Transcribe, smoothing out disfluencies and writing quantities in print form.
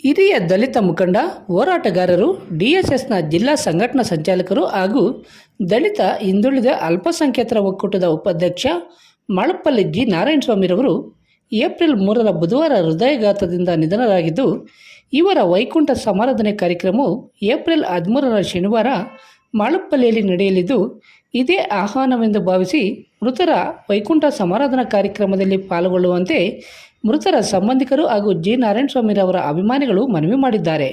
ಹಿರಿಯ ದಲಿತ ಮುಖಂಡ, ಹೋರಾಟಗಾರರು, ಡಿಎಸ್ಎಸ್ನ ಜಿಲ್ಲಾ ಸಂಘಟನಾ ಸಂಚಾಲಕರು ಹಾಗೂ ದಲಿತ ಹಿಂದುಳಿದ ಅಲ್ಪಸಂಖ್ಯಾತರ ಒಕ್ಕೂಟದ ಉಪಾಧ್ಯಕ್ಷ ಮಳಪಲ್ಲಿ ಜಿ ನಾರಾಯಣಸ್ವಾಮಿರವರು ಏಪ್ರಿಲ್ 3 ಬುಧವಾರ ಹೃದಯಾಘಾತದಿಂದ ನಿಧನರಾಗಿದ್ದು, ಇವರ ವೈಕುಂಠ ಸಮಾರಾಧನೆ ಕಾರ್ಯಕ್ರಮವು ಏಪ್ರಿಲ್ 13 ಶನಿವಾರ ಮಳಪಲ್ಲಿಯಲ್ಲಿ ನಡೆಯಲಿದ್ದು, ಇದೇ ಆಹ್ವಾನವೆಂದು ಭಾವಿಸಿ ಮೃತರ ವೈಕುಂಠ ಸಮಾರಾಧನಾ ಕಾರ್ಯಕ್ರಮದಲ್ಲಿ ಪಾಲ್ಗೊಳ್ಳುವಂತೆ ಮೃತರ ಸಂಬಂಧಿಕರು ಹಾಗೂ ಜಿ ನಾರಾಯಣಸ್ವಾಮಿರವರ ಅಭಿಮಾನಿಗಳು ಮನವಿ ಮಾಡಿದ್ದಾರೆ.